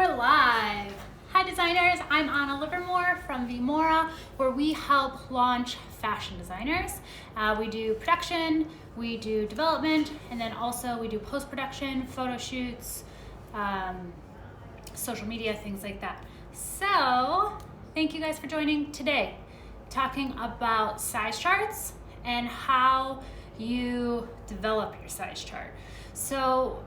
we're live. Hi designers, I'm Anna Livermore from V.Mora, where we help launch fashion designers. We do production, we do development, and then also we do post-production, photo shoots, social media, things like that. So, thank you guys for joining today. Talking about size charts and how you develop your size chart. So,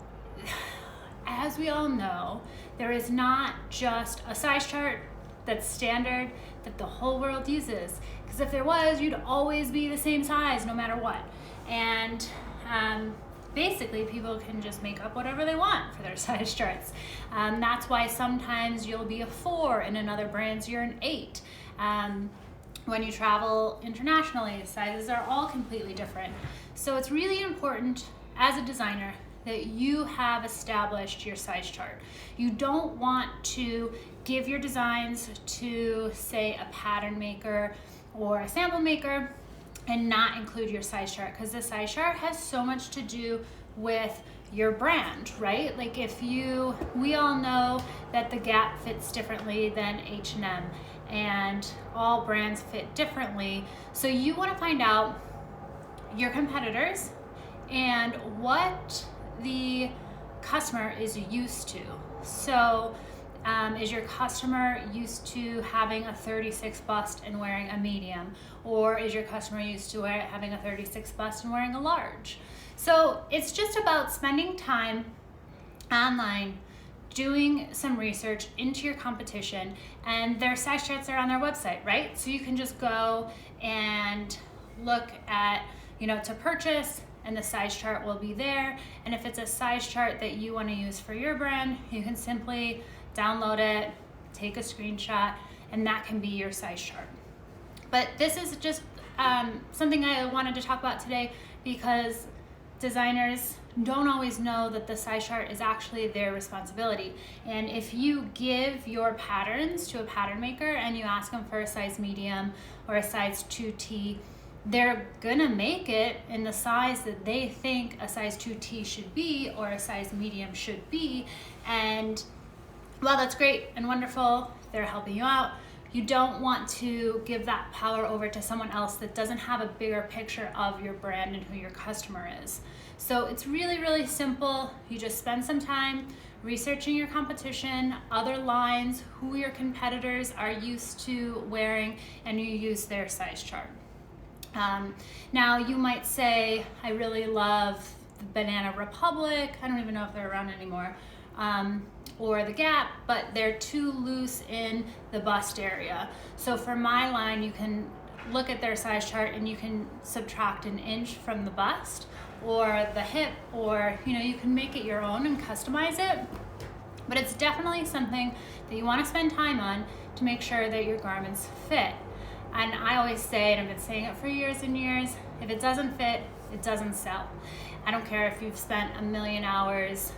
as we all know, there is not just a size chart that's standard that the whole world uses. Because if there was, you'd always be the same size no matter what. And basically, people can just make up whatever they want for their size charts. That's why sometimes you'll be a 4 and in other brands you're an 8. When you travel internationally, sizes are all completely different. So it's really important as a designer that you have established your size chart. You don't want to give your designs to, say, a pattern maker or a sample maker and not include your size chart, because the size chart has so much to do with your brand, right? Like we all know that the Gap fits differently than H&M, and all brands fit differently. So you want to find out your competitors and what the customer is used to. So is your customer used to having a 36 bust and wearing a medium? Or is your customer used to having a 36 bust and wearing a large? So it's just about spending time online, doing some research into your competition, and their size charts are on their website, right? So you can just go and look at, to purchase, and the size chart will be there. And if it's a size chart that you want to use for your brand, you can simply download it, take a screenshot, and that can be your size chart. But this is just something I wanted to talk about today, because designers don't always know that the size chart is actually their responsibility. And if you give your patterns to a pattern maker and you ask them for a size medium or a size 2T, they're gonna make it in the size that they think a size 2T should be or a size medium should be. And while that's great and wonderful, they're helping you out, you don't want to give that power over to someone else that doesn't have a bigger picture of your brand and who your customer is. So it's really, really simple. You just spend some time researching your competition, other lines, who your competitors are used to wearing, and you use their size chart. Now you might say, I really love the Banana Republic. I don't even know if they're around anymore. Or the Gap, but they're too loose in the bust area. So for my line, you can look at their size chart and you can subtract an inch from the bust or the hip, or you can make it your own and customize it. But it's definitely something that you want to spend time on to make sure that your garments fit. And I always say, and I've been saying it for years and years, if it doesn't fit, it doesn't sell. I don't care if you've spent 1 million hours,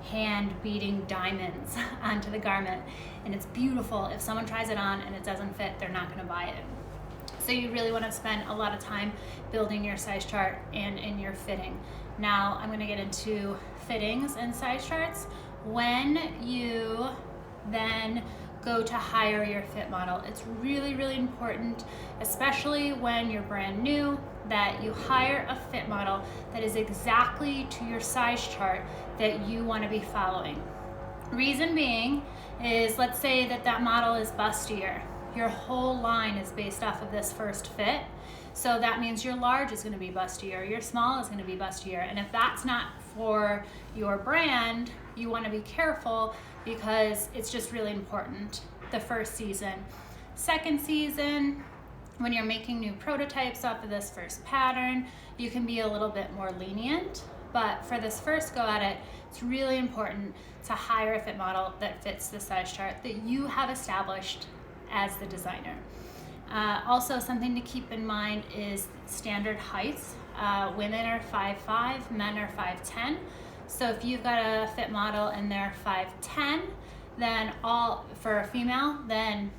hand beating diamonds onto the garment and it's beautiful. If someone tries it on and it doesn't fit, they're not gonna buy it. So you really wanna spend a lot of time building your size chart and in your fitting. Now I'm gonna get into fittings and size charts. When you then go to hire your fit model, it's really, really important, especially when you're brand new, that you hire a fit model that is exactly to your size chart that you want to be following. Reason being is, let's say that model is bustier. Your whole line is based off of this first fit. So that means your large is going to be bustier, your small is going to be bustier. And if that's not for your brand, you want to be careful, because it's just really important the first season. Second season, when you're making new prototypes off of this first pattern, you can be a little bit more lenient. But for this first go at it, it's really important to hire a fit model that fits the size chart that you have established as the designer. Also, something to keep in mind is standard heights. Women are 5'5", men are 5'10". So if you've got a fit model and they're 5'10", then for a female, then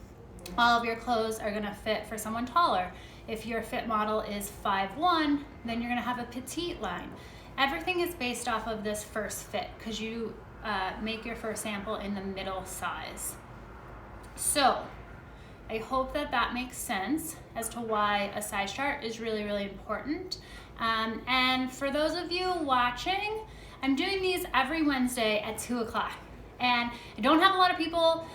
all of your clothes are gonna fit for someone taller. If your fit model is 5'1", then you're gonna have a petite line. Everything is based off of this first fit, because you make your first sample in the middle size. So I hope that that makes sense as to why a size chart is really, really important. And for those of you watching, I'm doing these every Wednesday at 2 o'clock. And I don't have a lot of people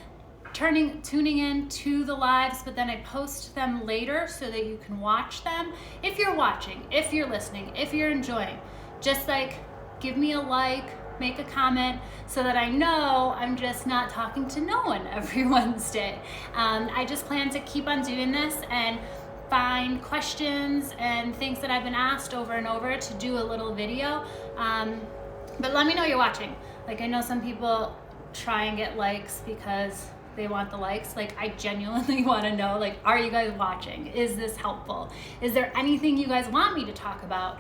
tuning in to the lives, but then I post them later so that you can watch them. If you're watching, if you're listening, if you're enjoying, just like give me a like, make a comment so that I know I'm just not talking to no one every Wednesday. I just plan to keep on doing this and find questions and things that I've been asked over and over to do a little video. But let me know you're watching. Like, I know some people try and get likes because they want the likes. Like, I genuinely want to know, like, are you guys watching? Is this helpful? Is there anything you guys want me to talk about?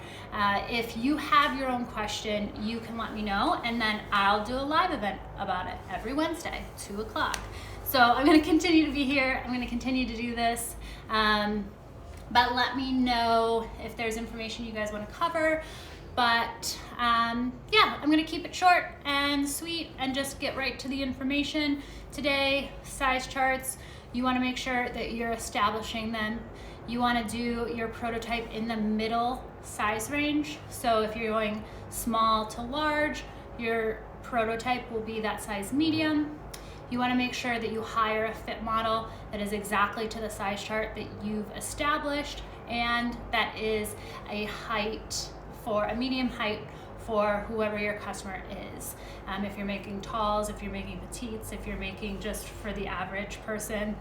If you have your own question, you can let me know, and then I'll do a live event about it every Wednesday, 2 o'clock. So I'm going to continue to be here. I'm going to continue to do this. But let me know if there's information you guys want to cover. But yeah, I'm gonna keep it short and sweet and just get right to the information. Today, size charts, you wanna make sure that you're establishing them. You wanna do your prototype in the middle size range. So if you're going small to large, your prototype will be that size medium. You wanna make sure that you hire a fit model that is exactly to the size chart that you've established, and that is a height for a medium height for whoever your customer is. If you're making talls, if you're making petites, if you're making just for the average person,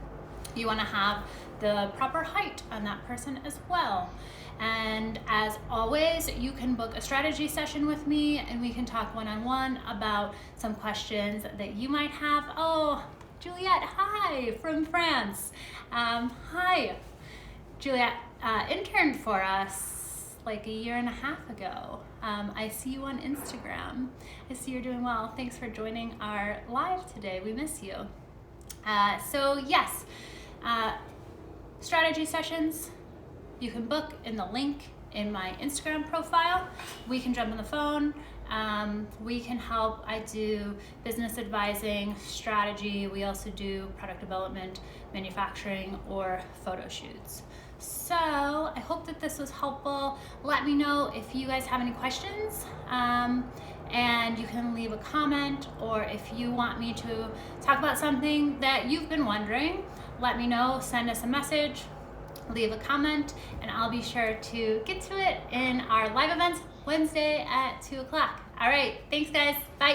you want to have the proper height on that person as well. And as always, you can book a strategy session with me and we can talk one-on-one about some questions that you might have. Oh, Juliet, hi, from France. Hi, Juliet interned for us like a year and a half ago. I see you on Instagram. I see you're doing well. Thanks for joining our live today. We miss you. So yes, strategy sessions, you can book in the link in my Instagram profile. We can jump on the phone. We can help. I do business advising, strategy. We also do product development, manufacturing, or photo shoots. So I hope that this was helpful. Let me know if you guys have any questions, and you can leave a comment, or if you want me to talk about something that you've been wondering, let me know. Send us a message, leave a comment, and I'll be sure to get to it in our live events Wednesday at 2 o'clock. All right, thanks guys, bye.